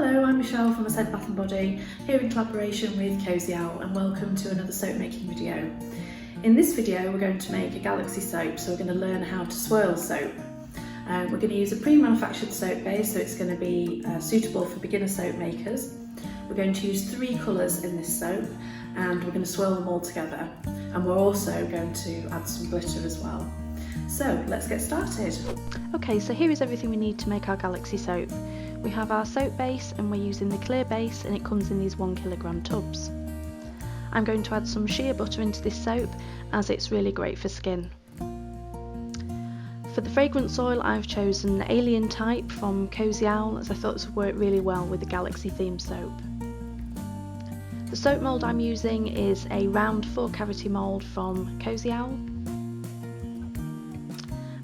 Hello, I'm Michelle from Ascent Bath & Body, here in collaboration with Cosy Owl, and welcome to another soap making video. In this video we're going to make a galaxy soap, so we're going to learn how to swirl soap. We're going to use a pre-manufactured soap base, so it's going to be suitable for beginner soap makers. We're going to use 3 colours in this soap, and we're going to swirl them all together. And we're also going to add some glitter as well. So let's get started. Okay, so here is everything we need to make our galaxy soap. We have our soap base and we're using the clear base, and it comes in these 1 kilogram tubs. I'm going to add some shea butter into this soap as it's really great for skin. For the fragrance oil, I've chosen Alien Type from Cosy Owl, as I thought this would work really well with the galaxy themed soap. The soap mould I'm using is a round 4 cavity mould from Cosy Owl.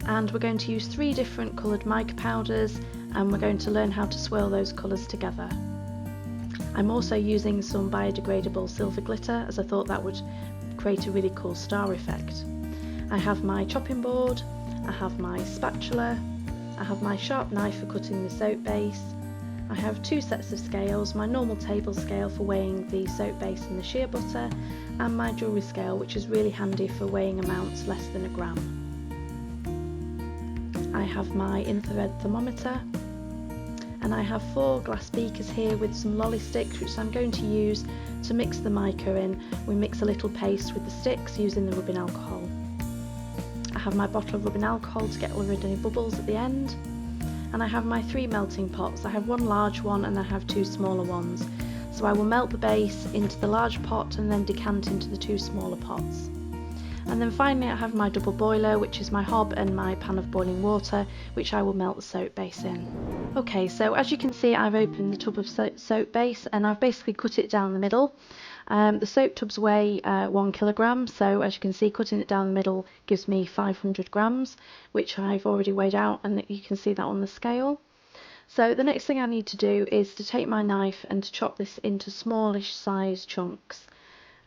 And we're going to use 3 different coloured mica powders, and we're going to learn how to swirl those colours together. I'm also using some biodegradable silver glitter, as I thought that would create a really cool star effect. I have my chopping board, I have my spatula, I have my sharp knife for cutting the soap base, I have 2 sets of scales, my normal table scale for weighing the soap base and the shea butter, and my jewellery scale, which is really handy for weighing amounts less than a gram. I have my infrared thermometer, and I have 4 glass beakers here with some lolly sticks, which I'm going to use to mix the mica in. We mix a little paste with the sticks using the rubbing alcohol. I have my bottle of rubbing alcohol to get rid of any bubbles at the end, and I have my 3 melting pots. I have 1 large one and I have 2 smaller ones. So I will melt the base into the large pot and then decant into the 2 smaller pots. And then finally I have my double boiler, which is my hob, and my pan of boiling water, which I will melt the soap base in. Okay, so as you can see, I've opened the tub of soap base and I've basically cut it down the middle. The soap tubs weigh 1 kilogram, so as you can see, cutting it down the middle gives me 500 grams, which I've already weighed out, and you can see that on the scale. So the next thing I need to do is to take my knife and to chop this into smallish size chunks.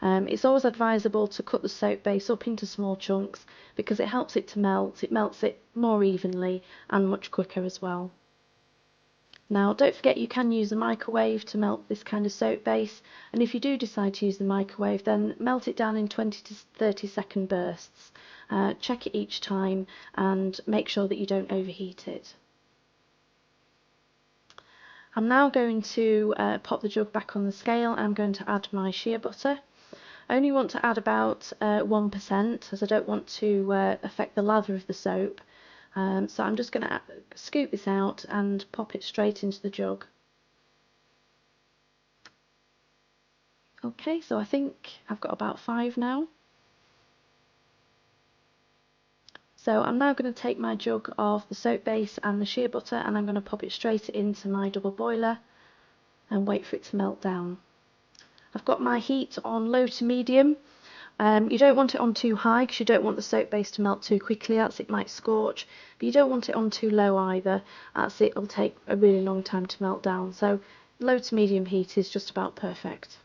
It's always advisable to cut the soap base up into small chunks because it helps it to melt. It melts it more evenly and much quicker as well. Now, don't forget you can use a microwave to melt this kind of soap base, and if you do decide to use the microwave, then melt it down in 20 to 30 second bursts. Check it each time and make sure that you don't overheat it. I'm now going to pop the jug back on the scale. I'm going to add my shea butter. I only want to add about 1%, as I don't want to affect the lather of the soap. So I'm just going to scoop this out and pop it straight into the jug. Okay, so I think I've got about 5 now. So I'm now going to take my jug of the soap base and the shea butter, and I'm going to pop it straight into my double boiler and wait for it to melt down. I've got my heat on low to medium. You don't want it on too high because you don't want the soap base to melt too quickly, else it might scorch. But you don't want it on too low either, as it will take a really long time to melt down. So low to medium heat is just about perfect.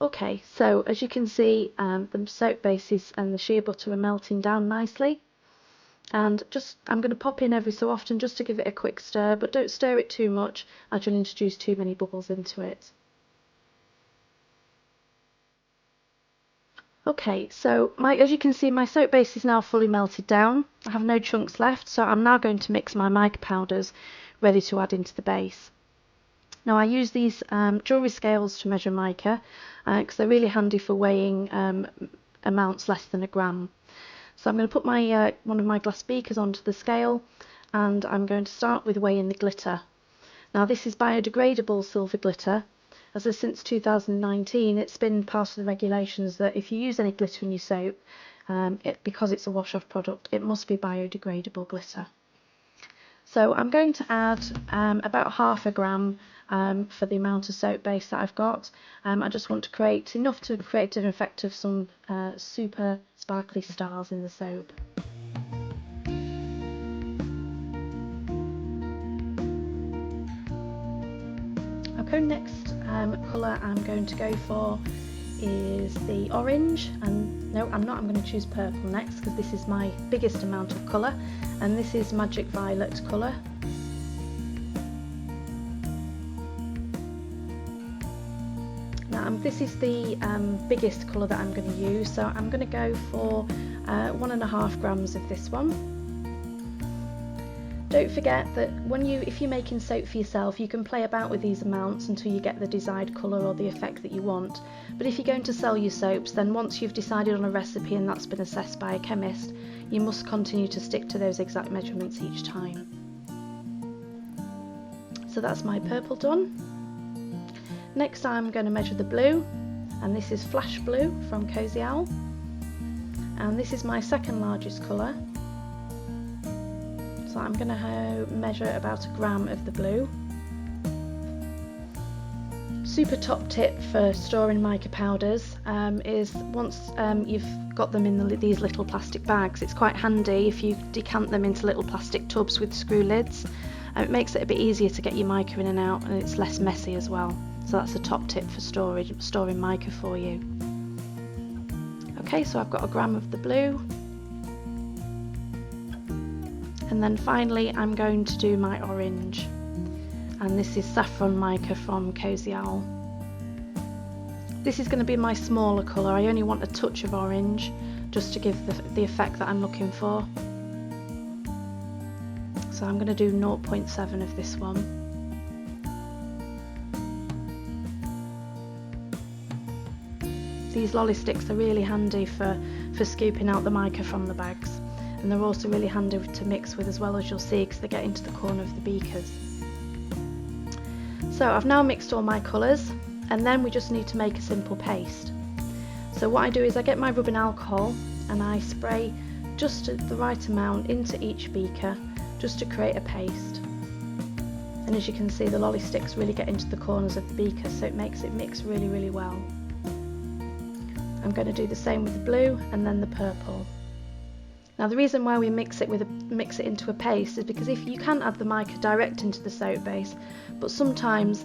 Okay, so as you can see, the soap bases and the shea butter are melting down nicely. And I'm going to pop in every so often just to give it a quick stir, but don't stir it too much as you'll introduce too many bubbles into it. Okay, so as you can see, my soap base is now fully melted down. I have no chunks left, so I'm now going to mix my mica powders ready to add into the base. Now I use these jewellery scales to measure mica because they're really handy for weighing amounts less than a gram. So I'm going to put my one of my glass beakers onto the scale, and I'm going to start with weighing the glitter. Now this is biodegradable silver glitter. As of since 2019, it's been part of the regulations that if you use any glitter in your soap, because it's a wash-off product, it must be biodegradable glitter. So I'm going to add about half a gram for the amount of soap base that I've got. I just want to create enough to create an effect of some super sparkly stars in the soap. Okay, next colour I'm going to go for is the orange, and no, I'm not. I'm going to choose purple next because this is my biggest amount of colour, and this is Magic Violet colour. this is the biggest colour that I'm going to use, so I'm going to go for 1.5 grams of this one. Don't forget that if you're making soap for yourself, you can play about with these amounts until you get the desired colour or the effect that you want. But if you're going to sell your soaps, then once you've decided on a recipe and that's been assessed by a chemist, you must continue to stick to those exact measurements each time. So that's my purple done. Next I'm going to measure the blue, and this is Flash Blue from Cosy Owl, and this is my second largest colour. So I'm going to measure about 1 gram of the blue. Super top tip for storing mica powders is once you've got them in these little plastic bags, it's quite handy if you decant them into little plastic tubs with screw lids. It makes it a bit easier to get your mica in and out, and it's less messy as well. So that's a top tip for storing mica for you. Okay, so I've got 1 gram of the blue. And then finally I'm going to do my orange, and this is Saffron Mica from Cosy Owl. This is going to be my smaller colour. I only want a touch of orange just to give the effect that I'm looking for. So I'm going to do 0.7 of this one. These lolly sticks are really handy for scooping out the mica from the bags. And they're also really handy to mix with as well, as you'll see, because they get into the corner of the beakers. So I've now mixed all my colours, and then we just need to make a simple paste. So what I do is I get my rubbing alcohol and I spray just the right amount into each beaker just to create a paste. And as you can see, the lolly sticks really get into the corners of the beaker, so it makes it mix really, really well. I'm going to do the same with the blue and then the purple. Now the reason why we mix it into a paste is because if you can add the mica direct into the soap base, but sometimes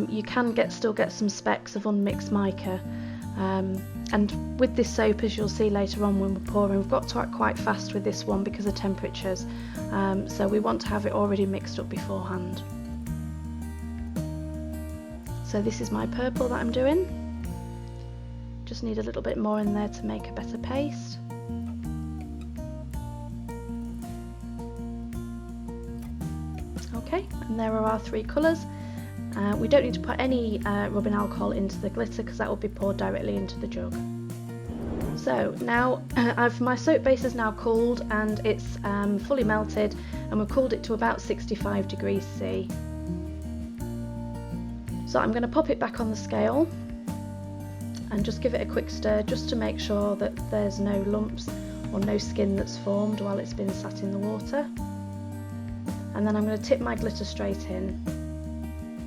you can still get some specks of unmixed mica, and with this soap, as you'll see later on when we're pouring, we've got to act quite fast with this one because of temperatures, so we want to have it already mixed up beforehand. So this is my purple that I'm doing. Just need a little bit more in there to make a better paste. Okay, and there are our 3 colours. We don't need to put any rubbing alcohol into the glitter because that will be poured directly into the jug. So now my soap base is now cooled and it's fully melted, and we've cooled it to about 65 degrees C. So I'm going to pop it back on the scale and just give it a quick stir just to make sure that there's no lumps or no skin that's formed while it's been sat in the water. And then I'm going to tip my glitter straight in,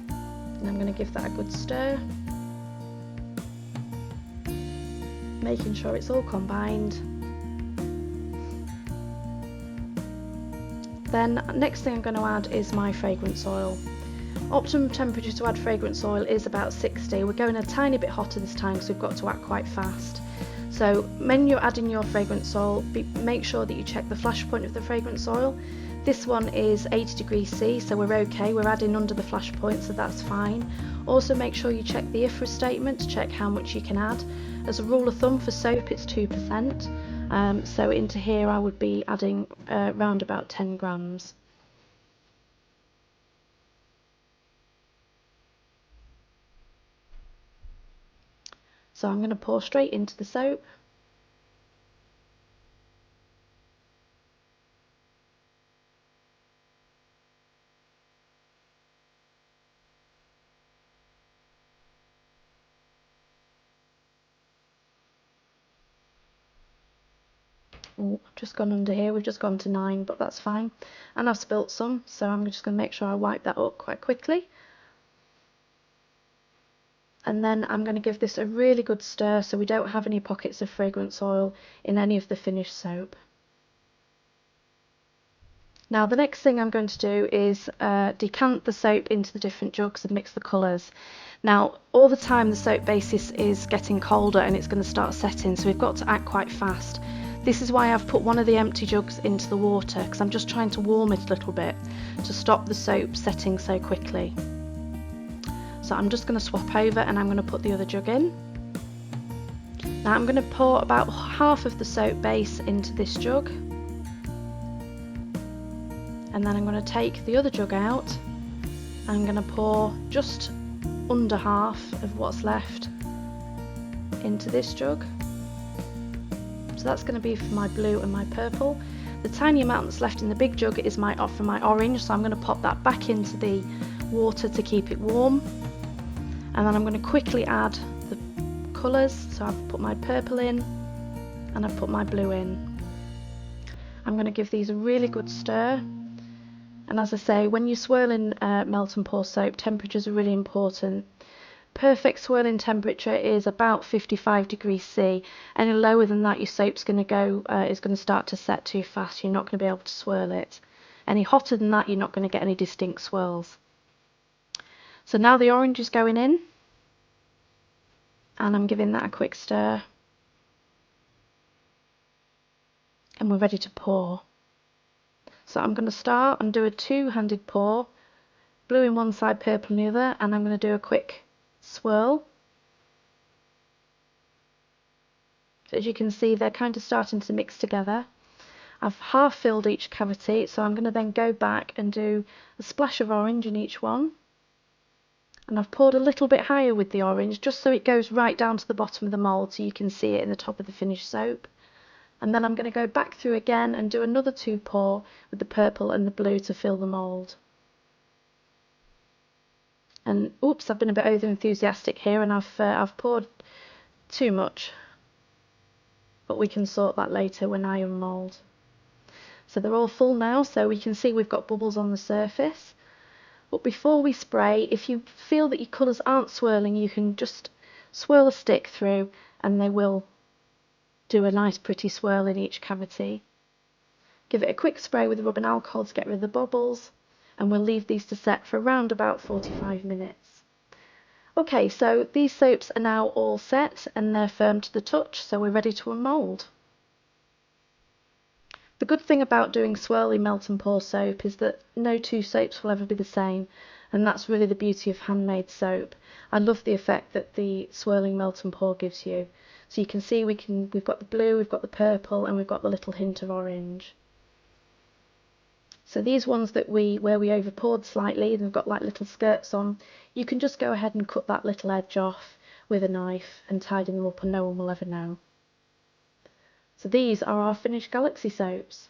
and I'm going to give that a good stir, making sure it's all combined. Then next thing I'm going to add is my fragrance oil. Optimum temperature to add fragrance oil is about 60. We're going a tiny bit hotter this time because we've got to act quite fast. So when you're adding your fragrance oil, make sure that you check the flash point of the fragrance oil. This one is 80 degrees C, so we're okay. We're adding under the flash point, so that's fine. Also make sure you check the IFRA statement to check how much you can add. As a rule of thumb for soap it's 2%, so into here I would be adding around about 10 grams. So I'm going to pour straight into the soap. Oh, I've just gone under here, we've just gone to 9, but that's fine. And I've spilt some, so I'm just going to make sure I wipe that up quite quickly. And then I'm going to give this a really good stir so we don't have any pockets of fragrance oil in any of the finished soap. Now the next thing I'm going to do is decant the soap into the different jugs and mix the colours. Now all the time the soap base is getting colder and it's going to start setting, so we've got to act quite fast. This is why I've put one of the empty jugs into the water, because I'm just trying to warm it a little bit to stop the soap setting so quickly. So I'm just going to swap over and I'm going to put the other jug in. Now I'm going to pour about half of the soap base into this jug, and then I'm going to take the other jug out. I'm going to pour just under half of what's left into this jug. So that's going to be for my blue and my purple. The tiny amount that's left in the big jug is for my orange, so I'm going to pop that back into the water to keep it warm. And then I'm going to quickly add the colours, so I've put my purple in and I've put my blue in. I'm going to give these a really good stir. And as I say, when you're swirling melt and pour soap, temperatures are really important. Perfect swirling temperature is about 55 degrees C. Any lower than that, your soap's going to is going to start to set too fast. You're not going to be able to swirl it. Any hotter than that, you're not going to get any distinct swirls. So now the orange is going in, and I'm giving that a quick stir, and we're ready to pour. So I'm going to start and do a two-handed pour, blue in one side, purple in the other, and I'm going to do a quick swirl. So as you can see, they're kind of starting to mix together. I've half filled each cavity, so I'm going to then go back and do a splash of orange in each one. And I've poured a little bit higher with the orange, just so it goes right down to the bottom of the mould, so you can see it in the top of the finished soap. And then I'm going to go back through again and do another two pour with the purple and the blue to fill the mould. And oops, I've been a bit over enthusiastic here, and I've poured too much, but we can sort that later when I unmould. So they're all full now, so we can see we've got bubbles on the surface. But before we spray, if you feel that your colours aren't swirling, you can just swirl a stick through and they will do a nice pretty swirl in each cavity. Give it a quick spray with rubbing alcohol to get rid of the bubbles, and we'll leave these to set for around about 45 minutes. Okay, so these soaps are now all set and they're firm to the touch, so we're ready to unmould. The good thing about doing swirly melt and pour soap is that no two soaps will ever be the same, and that's really the beauty of handmade soap. I love the effect that the swirling melt and pour gives you. So you can see we've got the blue, we've got the purple, and we've got the little hint of orange. So these ones where we over poured slightly, they've got like little skirts on, you can just go ahead and cut that little edge off with a knife and tidy them up, and no one will ever know. So these are our finished Galaxy soaps.